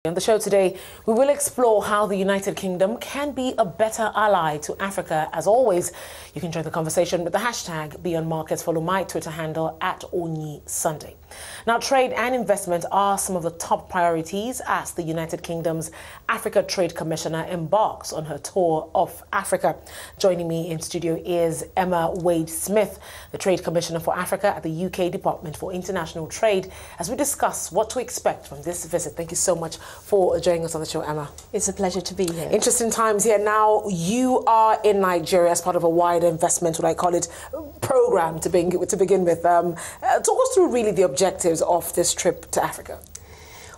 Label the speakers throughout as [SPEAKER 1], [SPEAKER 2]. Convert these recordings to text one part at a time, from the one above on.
[SPEAKER 1] On the show today, we will explore how the United Kingdom can be a better ally to Africa. As always, you can join the conversation with the hashtag #BeyondMarkets. Follow my Twitter handle @Onyi Sunday. Now, trade and investment are some of the top priorities as the United Kingdom's Africa Trade Commissioner embarks on her tour of Africa. Joining me in studio is Emma Wade-Smith, the Trade Commissioner for Africa at the UK Department for International Trade, as we discuss what to expect from this visit. Thank you so much for joining us on the show, Emma.
[SPEAKER 2] It's a pleasure to be here.
[SPEAKER 1] Interesting times here. Now, you are in Nigeria as part of a wider investment, what I call it, program to begin with. Talk us through really the objectives of this trip to Africa.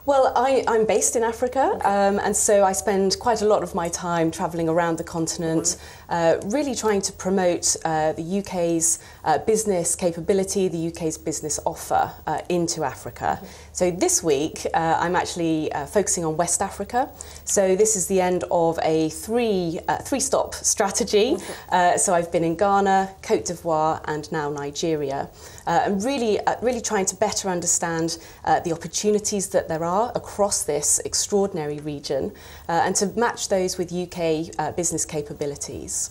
[SPEAKER 2] Well, I'm based in Africa, and so I spend quite a lot of my time travelling around the continent, really trying to promote the UK's business capability, the UK's business offer into Africa. So this week, I'm actually focusing on West Africa. So this is the end of a three-stop strategy. So I've been in Ghana, Côte d'Ivoire, and now Nigeria, and really trying to better understand the opportunities that there are across this extraordinary region, and to match those with UK business capabilities.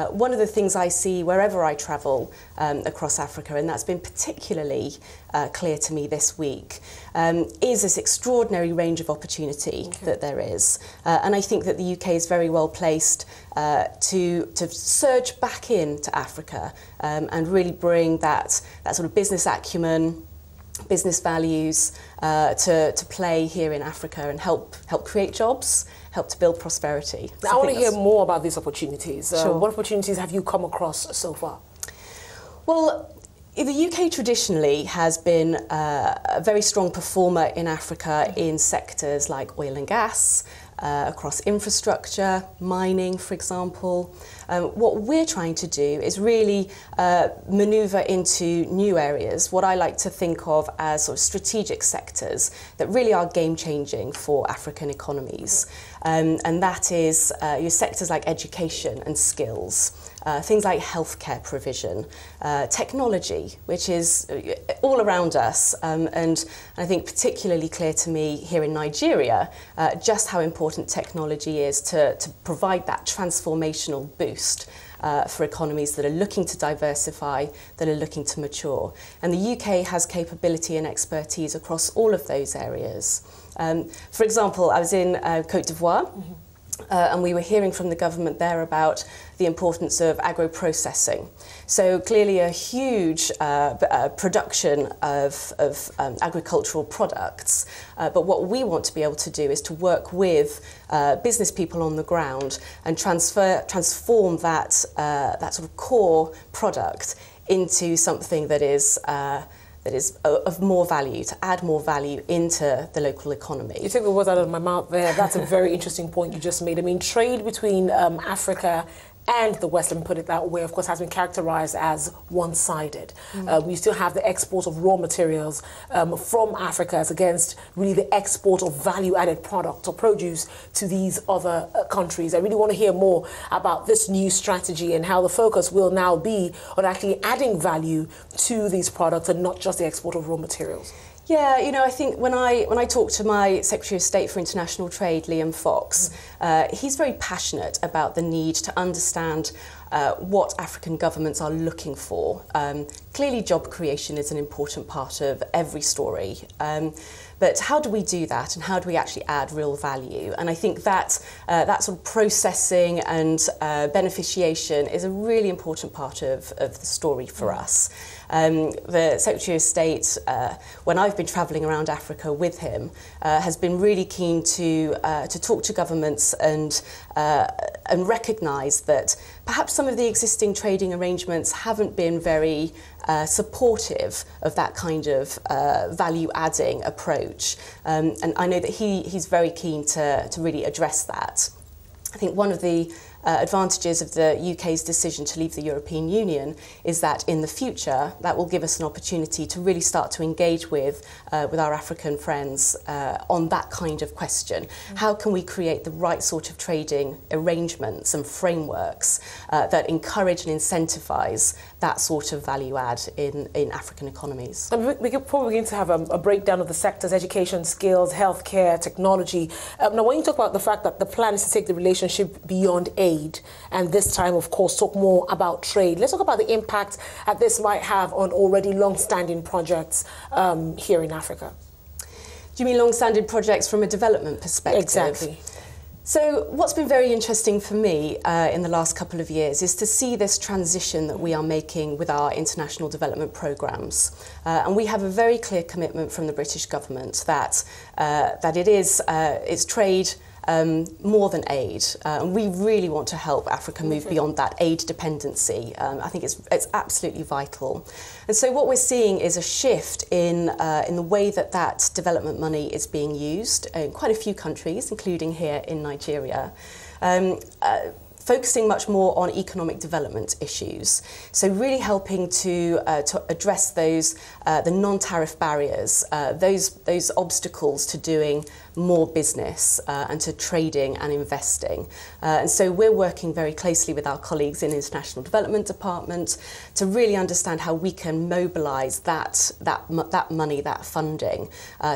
[SPEAKER 2] One of the things I see wherever I travel across Africa, and that's been particularly clear to me this week, is this extraordinary range of opportunity that there is. And I think that the UK is very well placed to surge back into Africa and really bring that sort of business acumen, business values to play here in Africa and help create jobs, help to build prosperity. So
[SPEAKER 1] I want to hear more about these opportunities.
[SPEAKER 2] Sure.
[SPEAKER 1] What opportunities have you come across so far?
[SPEAKER 2] Well, the UK traditionally has been a very strong performer in Africa in sectors like oil and gas, across infrastructure, mining, for example. What we're trying to do is really manoeuvre into new areas, what I like to think of as sort of strategic sectors that really are game-changing for African economies. And that is your sectors like education and skills, things like healthcare provision, technology, which is all around us, and I think particularly clear to me here in Nigeria, just how important technology is to provide that transformational boost for economies that are looking to diversify, that are looking to mature. And the UK has capability and expertise across all of those areas. For example, I was in Côte d'Ivoire, and we were hearing from the government there about the importance of agro-processing. So clearly a huge production of agricultural products, but what we want to be able to do is to work with business people on the ground and transform that sort of core product into something that is of more value, to add more value into the local economy.
[SPEAKER 1] You took the words out of my mouth there. That's a very interesting point you just made. I mean, trade between Africa and the West, let me put it that way, of course, has been characterized as one-sided. We still have the export of raw materials from Africa as against really the export of value-added product or produce to these other countries. I really want to hear more about this new strategy and how the focus will now be on actually adding value to these products and not just the export of raw materials.
[SPEAKER 2] Yeah, you know, I think when I talk to my Secretary of State for International Trade, Liam Fox, he's very passionate about the need to understand what African governments are looking for. Clearly, job creation is an important part of every story. But how do we do that, and how do we actually add real value? And I think that that sort of processing and beneficiation is a really important part of the story for us. The Secretary of State, when I've been travelling around Africa with him, has been really keen to talk to governments and recognise that perhaps some of the existing trading arrangements haven't been very supportive of that kind of value-adding approach. And I know that he's very keen to really address that. I think one of the advantages of the UK's decision to leave the European Union is that in the future that will give us an opportunity to really start to engage with our African friends on that kind of question. How can we create the right sort of trading arrangements and frameworks that encourage and incentivise that sort of value add in African economies.
[SPEAKER 1] And we could probably begin to have a breakdown of the sectors: education, skills, healthcare, technology. Now, when you talk about the fact that the plan is to take the relationship beyond aid, and this time, of course, talk more about trade, let's talk about the impact that this might have on already long-standing projects here in Africa.
[SPEAKER 2] Do you mean long-standing projects from a development perspective?
[SPEAKER 1] Exactly.
[SPEAKER 2] So what's been very interesting for me in the last couple of years is to see this transition that we are making with our international development programmes. And we have a very clear commitment from the British government that it's trade more than aid. And we really want to help Africa move beyond that aid dependency. I think it's absolutely vital. And so what we're seeing is a shift in the way that development money is being used in quite a few countries, including here in Nigeria. Focusing much more on economic development issues. So really helping to address those, the non-tariff barriers, those obstacles to doing more business and to trading and investing. And so we're working very closely with our colleagues in International Development Department to really understand how we can mobilise that money, that funding,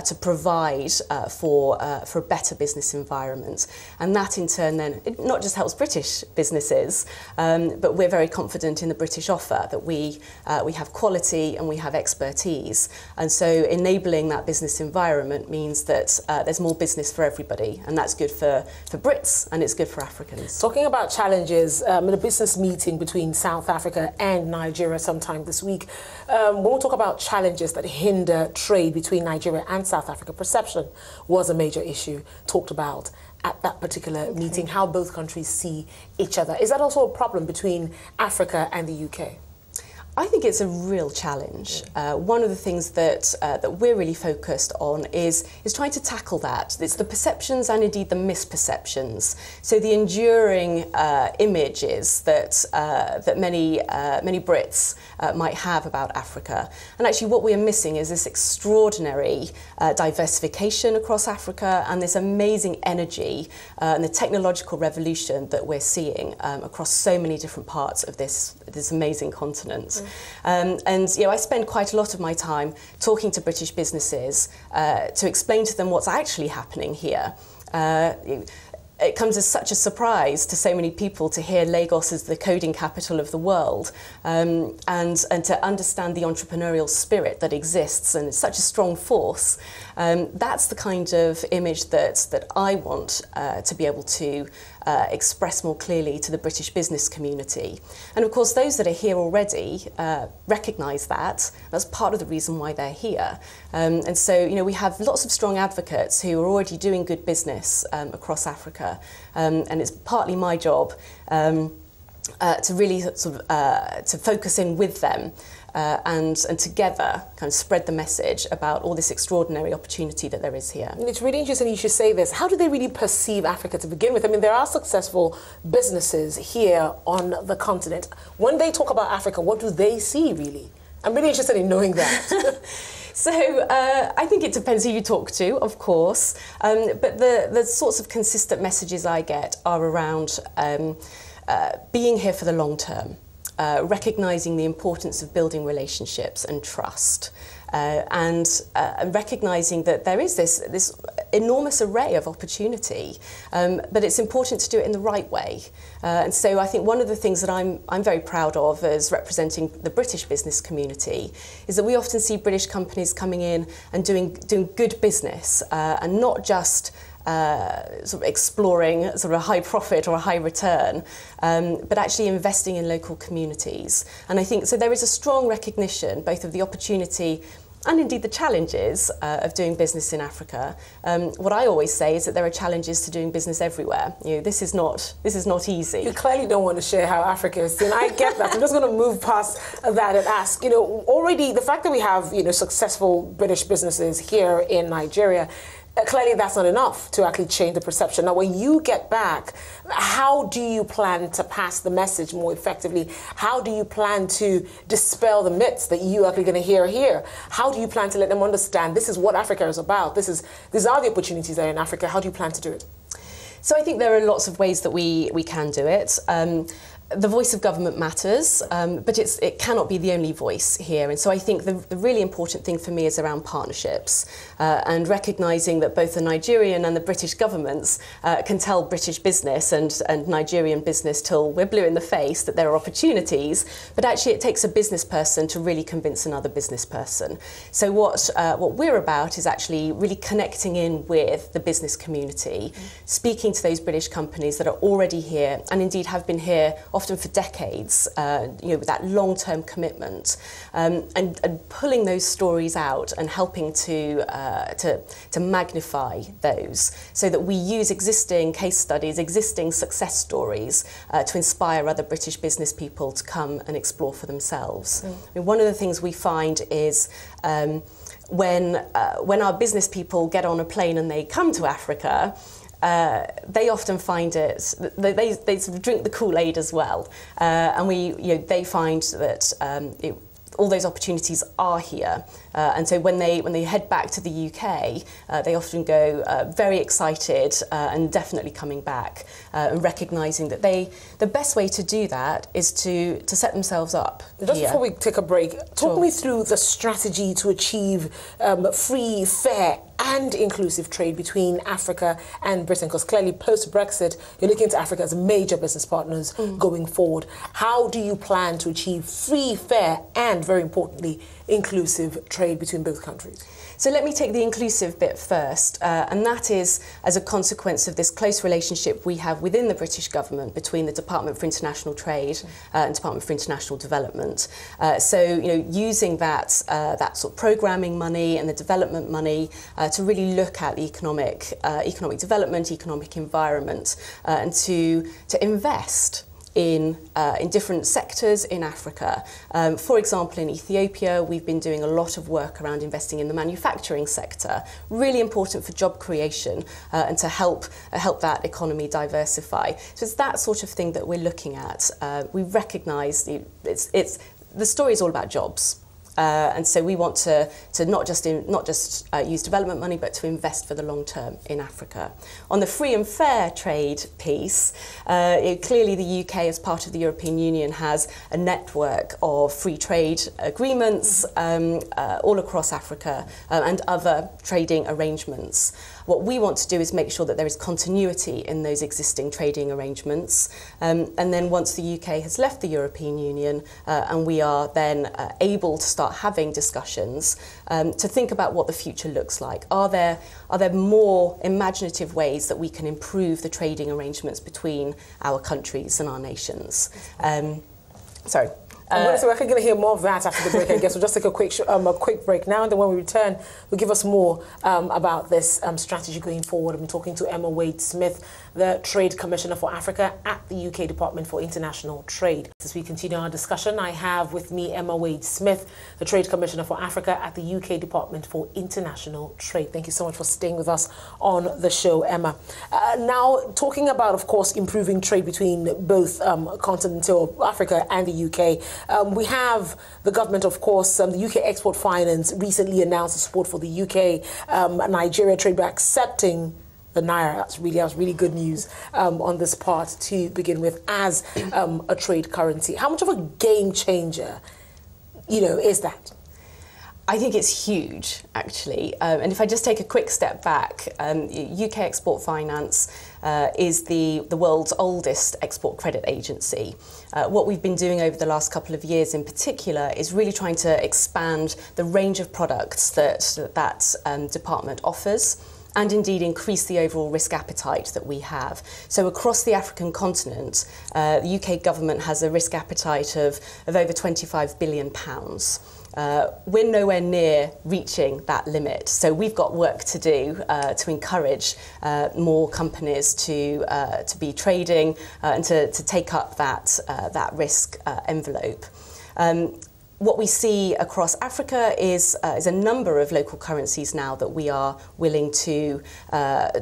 [SPEAKER 2] to provide for a better business environment. And that in turn then, it not just helps British businesses, but we're very confident in the British offer that we have quality and we have expertise. And so enabling that business environment means that there's more business for everybody, and that's good for Brits and it's good for Africans.
[SPEAKER 1] Talking about challenges, in a business meeting between South Africa and Nigeria sometime this week, when we talk about challenges that hinder trade between Nigeria and South Africa, perception was a major issue talked about at that particular meeting, how both countries see each other. Is that also a problem between Africa and the UK?
[SPEAKER 2] I think it's a real challenge. One of the things that we're really focused on is trying to tackle that. It's the perceptions and indeed the misperceptions. So the enduring images that many Brits might have about Africa. And actually what we are missing is this extraordinary diversification across Africa and this amazing energy and the technological revolution that we're seeing across so many different parts of this amazing continent. And I spend quite a lot of my time talking to British businesses to explain to them what's actually happening here. It comes as such a surprise to so many people to hear Lagos is the coding capital of the world, and to understand the entrepreneurial spirit that exists and it's such a strong force. That's the kind of image that I want to be able to express more clearly to the British business community. And of course those that are here already recognise that. That's part of the reason why they're here. And so we have lots of strong advocates who are already doing good business across Africa, and it's partly my job to really to focus in with them and together kind of spread the message about all this extraordinary opportunity that there is here.
[SPEAKER 1] And it's really interesting you should say this. How do they really perceive Africa to begin with? I mean, there are successful businesses here on the continent. When they talk about Africa, what do they see really? I'm really interested in knowing that.
[SPEAKER 2] So I think it depends who you talk to, of course, but the sorts of consistent messages I get are around being here for the long term, recognising the importance of building relationships and trust, and recognising that there is this enormous array of opportunity, but it's important to do it in the right way. And so I think one of the things that I'm very proud of as representing the British business community is that we often see British companies coming in and doing good business, and not just sort of exploring sort of a high profit or a high return, but actually investing in local communities. And I think so there is a strong recognition both of the opportunity and indeed the challenges of doing business in Africa. What I always say is that there are challenges to doing business everywhere. This is not easy.
[SPEAKER 1] You clearly don't want to share how Africa is doing. I get that. I'm just going to move past that and ask, already the fact that we have, successful British businesses here in Nigeria, clearly that's not enough to actually change the perception. Now, when you get back, how do you plan to pass the message more effectively? How do you plan to dispel the myths that you are actually going to hear here? How do you plan to let them understand this is what Africa is about? These are the opportunities that are in Africa. How do you plan to do it?
[SPEAKER 2] So I think there are lots of ways that we can do it. the voice of government matters, but it cannot be the only voice here. And so I think the really important thing for me is around partnerships and recognising that both the Nigerian and the British governments can tell British business and Nigerian business till we're blue in the face that there are opportunities, but actually it takes a business person to really convince another business person. So what we're about is actually really connecting in with the business community, speaking to those British companies that are already here and indeed have been here often for decades, with that long-term commitment, and pulling those stories out and helping to magnify those, so that we use existing case studies, existing success stories to inspire other British business people to come and explore for themselves. I mean, one of the things we find is when our business people get on a plane and they come to Africa, they often find it, they sort of drink the Kool-Aid as well, and they find that all those opportunities are here, and so when they head back to the UK, they often go very excited and definitely coming back, and recognising that the best way to do that is to set themselves up.
[SPEAKER 1] Just before we take a break, talk me through the strategy to achieve free, fair and inclusive trade between Africa and Britain, because clearly post-Brexit, you're looking to Africa as major business partners going forward. How do you plan to achieve free, fair and, very importantly, inclusive trade between both countries?
[SPEAKER 2] So let me take the inclusive bit first, and that is as a consequence of this close relationship we have within the British government between the Department for International Trade and Department for International Development. Using that sort of programming money and the development money to really look at the economic development, economic environment, and to invest in different sectors in Africa. For example, in Ethiopia, we've been doing a lot of work around investing in the manufacturing sector, really important for job creation and to help that economy diversify. So it's that sort of thing that we're looking at. We recognise the story is all about jobs. And so we want to not just use development money, but to invest for the long term in Africa. On the free and fair trade piece, clearly the UK, as part of the European Union, has a network of free trade agreements all across Africa and other trading arrangements. What we want to do is make sure that there is continuity in those existing trading arrangements. And then once the UK has left the European Union and we are then able to start having discussions to think about what the future looks like. Are there more imaginative ways that we can improve the trading arrangements between our countries and our nations? Sorry.
[SPEAKER 1] We're going to hear more of that after the break, I guess. We'll just take a quick break now, and then when we return, we'll give us more about this strategy going forward. I'm talking to Emma Wade-Smith, the Trade Commissioner for Africa at the UK Department for International Trade. As we continue our discussion, I have with me Emma Wade-Smith, the Trade Commissioner for Africa at the UK Department for International Trade. Thank you so much for staying with us on the show, Emma. Now, talking about, of course, improving trade between both continental Africa and the UK, we have the government, of course, the UK Export Finance recently announced the support for the UK Nigeria trade by accepting the Naira. That's really good news on this part to begin with as a trade currency. How much of a game changer, is that?
[SPEAKER 2] I think it's huge, actually. And if I just take a quick step back, UK Export Finance is the world's oldest export credit agency. What we've been doing over the last couple of years in particular is really trying to expand the range of products that department offers, and indeed increase the overall risk appetite that we have. So across the African continent, the UK government has a risk appetite of over £25 billion. We're nowhere near reaching that limit, so we've got work to do to encourage more companies to be trading and to take up that risk envelope. what we see across Africa is a number of local currencies now that we are willing to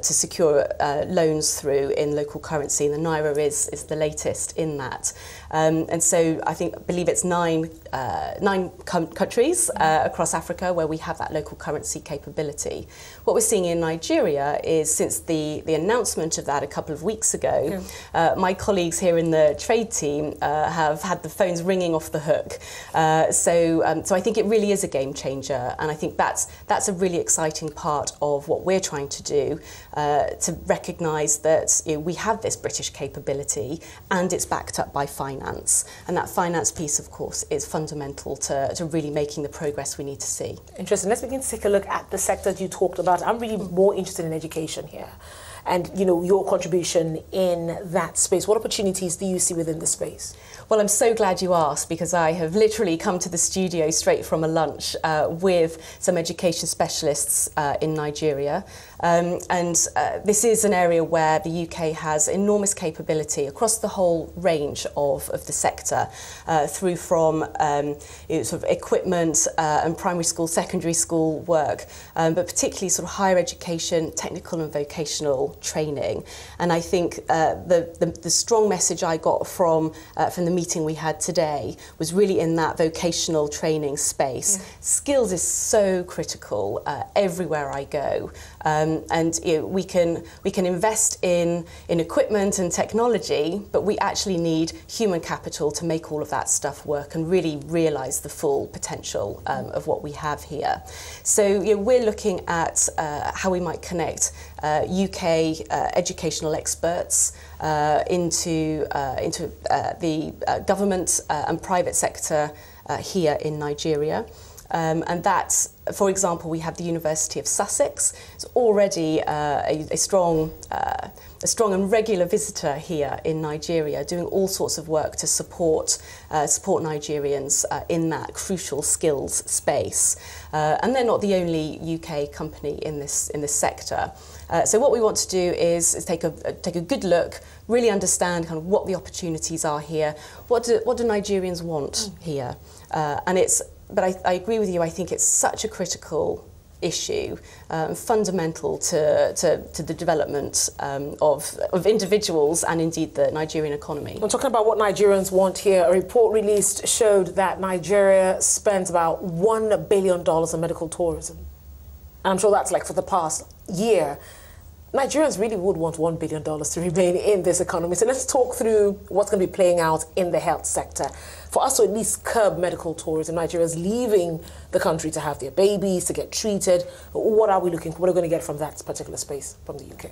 [SPEAKER 2] secure loans through in local currency. And the Naira is the latest in that. And so I believe it's nine countries across Africa where we have that local currency capability. What we're seeing in Nigeria is, since the announcement of that a couple of weeks ago, my colleagues here in the trade team have had the phones ringing off the hook. So I think it really is a game changer, and I think that's a really exciting part of what we're trying to do, to recognise that we have this British capability and it's backed up by finance, and that finance piece, of course, is fundamental to really making the progress we need to see.
[SPEAKER 1] Interesting. Let's begin to take a look at the sectors you talked about. I'm really more interested in education here, and your contribution in that space. What opportunities do you see within the space?
[SPEAKER 2] Well, I'm so glad you asked, because I have literally come to the studio straight from a lunch with some education specialists in Nigeria. This is an area where the UK has enormous capability across the whole range of the sector, through from sort of equipment and primary school, secondary school work, but particularly sort of higher education, technical and vocational training. And I think the strong message I got from the meeting we had today was really in that vocational training space. Skills is so critical everywhere I go. We can invest in equipment and technology, but we actually need human capital to make all of that stuff work and really realise the full potential of what we have here. So we're looking at how we might connect UK educational experts into the government and private sector here in Nigeria. And that's, for example, we have the University of Sussex. It's already a strong and regular visitor here in Nigeria, doing all sorts of work to support Nigerians in that crucial skills space. And they're not the only UK company in this sector. So what we want to do is take a good look, really understand kind of what the opportunities are here. What do Nigerians want here? But I agree with you. I think it's such a critical issue, fundamental to the development of individuals and indeed the Nigerian economy.
[SPEAKER 1] I'm talking about what Nigerians want here. A report released showed that Nigeria spends about $1 billion in medical tourism. And I'm sure that's like for the past year. Nigerians really would want $1 billion to remain in this economy. So let's talk through what's going to be playing out in the health sector. For us to at least curb medical tourism, Nigerians leaving the country to have their babies, to get treated. What are we looking for? What are we going to get from that particular space from the UK?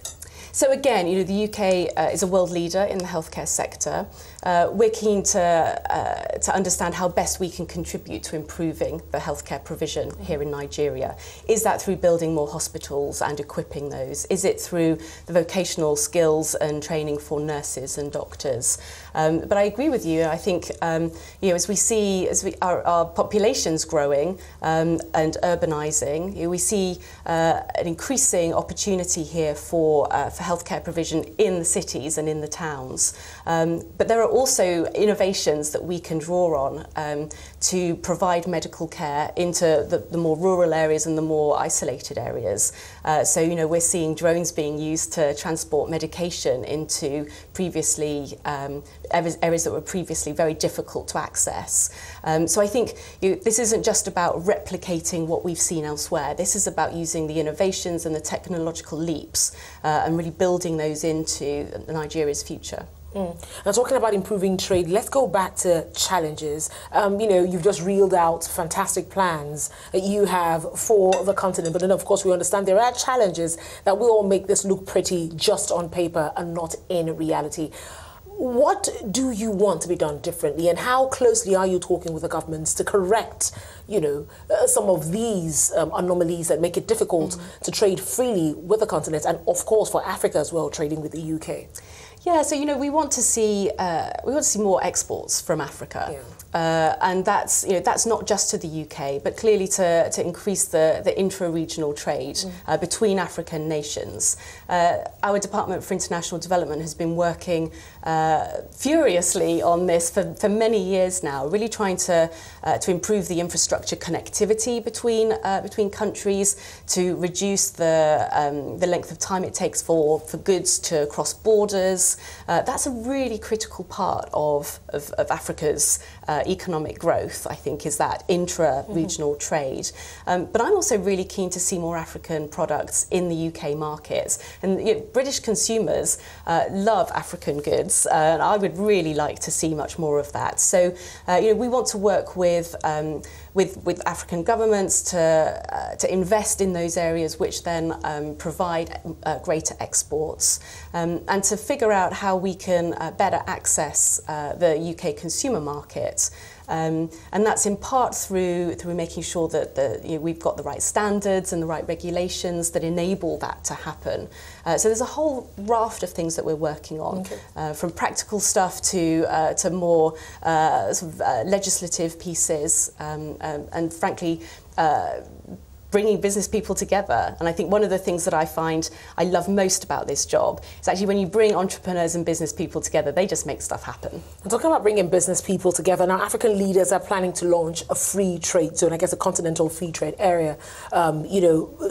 [SPEAKER 2] So again, the UK is a world leader in the healthcare sector. We're keen to understand how best we can contribute to improving the healthcare provision here in Nigeria. Is that through building more hospitals and equipping those? Is it through the vocational skills and training for nurses and doctors? But I agree with you. I think as we see our population's growing and urbanising, we see an increasing opportunity here for healthcare provision in the cities and in the towns. But there are also innovations that we can draw on to provide medical care into the more rural areas and the more isolated areas. So we're seeing drones being used to transport medication into previously areas that were previously very difficult to access. So I think this isn't just about replicating what we've seen elsewhere. This is about using the innovations and the technological leaps and really building those into Nigeria's future.
[SPEAKER 1] Now, talking about improving trade, let's go back to challenges. You've just reeled out fantastic plans that you have for the continent, but then of course we understand there are challenges that will all make this look pretty just on paper and not in reality. What do you want to be done differently, and how closely are you talking with the governments to correct, some of these anomalies that make it difficult to trade freely with the continent, and of course for Africa as well, trading with the UK?
[SPEAKER 2] Yeah, so we want to see more exports from Africa. Yeah. And that's not just to the UK, but clearly to increase the intra-regional trade between African nations. Our Department for International Development has been working furiously on this for many years now, really trying to improve the infrastructure connectivity between countries, to reduce the length of time it takes for goods to cross borders. That's a really critical part of Africa's economic growth, I think, is that intra-regional trade. But I'm also really keen to see more African products in the UK markets. And British consumers love African goods, and I would really like to see much more of that. So, we want to work with African governments to invest in those areas which then provide greater exports, and to figure out how we can better access the UK consumer market. And that's in part through making sure that we've got the right standards and the right regulations that enable that to happen. So there's a whole raft of things that we're working on, from practical stuff to more legislative pieces, and frankly, bringing business people together. And I think one of the things that I find I love most about this job is actually when you bring entrepreneurs and business people together, they just make stuff happen.
[SPEAKER 1] I'm talking about bringing business people together. Now, African leaders are planning to launch a free trade zone, I guess a continental free trade area,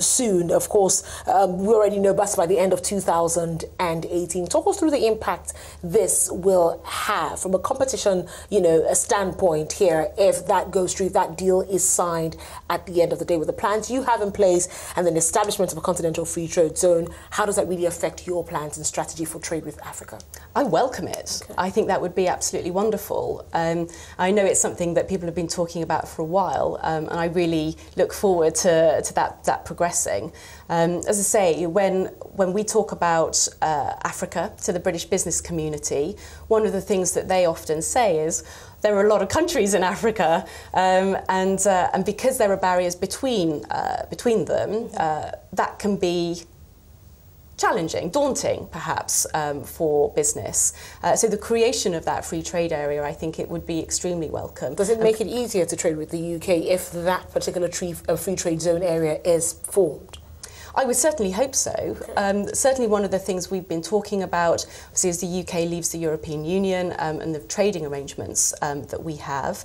[SPEAKER 1] soon. Of course, we already know that's by the end of 2018. Talk us through the impact this will have from a competition, a standpoint here, if that goes through, if that deal is signed at the end of the day with the plans you have in place and then the establishment of a continental free trade zone. How does that really affect your plans and strategy for trade with Africa?
[SPEAKER 2] I welcome it. Okay. I think that would be absolutely wonderful. I know it's something that people have been talking about for a while, and I really look forward to that progressing. As I say, when we talk about Africa to the British business community, one of the things that they often say is, there are a lot of countries in Africa, and because there are barriers between them, that can be challenging, daunting, perhaps, for business. So the creation of that free trade area, I think it would be extremely welcome.
[SPEAKER 1] Does it make it easier to trade with the UK if that particular free trade zone area is formed?
[SPEAKER 2] I would certainly hope so. Certainly one of the things we've been talking about, obviously, as the UK leaves the European Union and the trading arrangements that we have,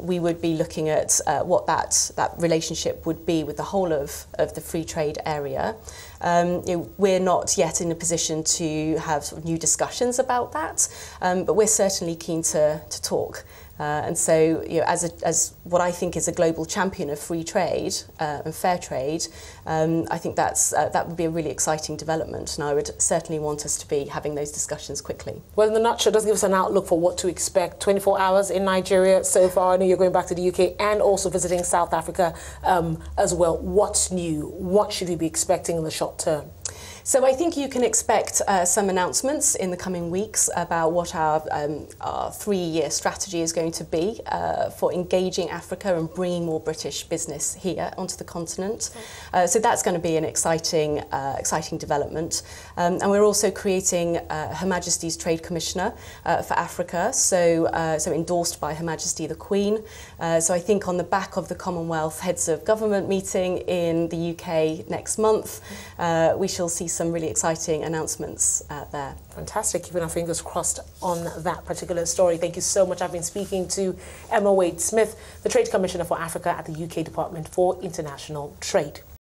[SPEAKER 2] we would be looking at what that relationship would be with the whole of the free trade area. We're not yet in a position to have sort of new discussions about that, but we're certainly keen to talk. And so, as what I think is a global champion of free trade and fair trade, I think that would be a really exciting development, and I would certainly want us to be having those discussions quickly.
[SPEAKER 1] Well, in the nutshell, does give us an outlook for what to expect. 24 hours in Nigeria so far. I know you're going back to the UK and also visiting South Africa as well. What's new? What should we be expecting in the short term?
[SPEAKER 2] So I think you can expect some announcements in the coming weeks about what our 3-year strategy is going to be for engaging Africa and bringing more British business here onto the continent. So that's going to be an exciting development. And we're also creating Her Majesty's Trade Commissioner for Africa, so endorsed by Her Majesty the Queen. So I think on the back of the Commonwealth Heads of Government meeting in the UK next month, we shall see some really exciting announcements there.
[SPEAKER 1] Fantastic. Keeping our fingers crossed on that particular story. Thank you so much. I've been speaking to Emma Wade-Smith, the Trade Commissioner for Africa at the UK Department for International Trade.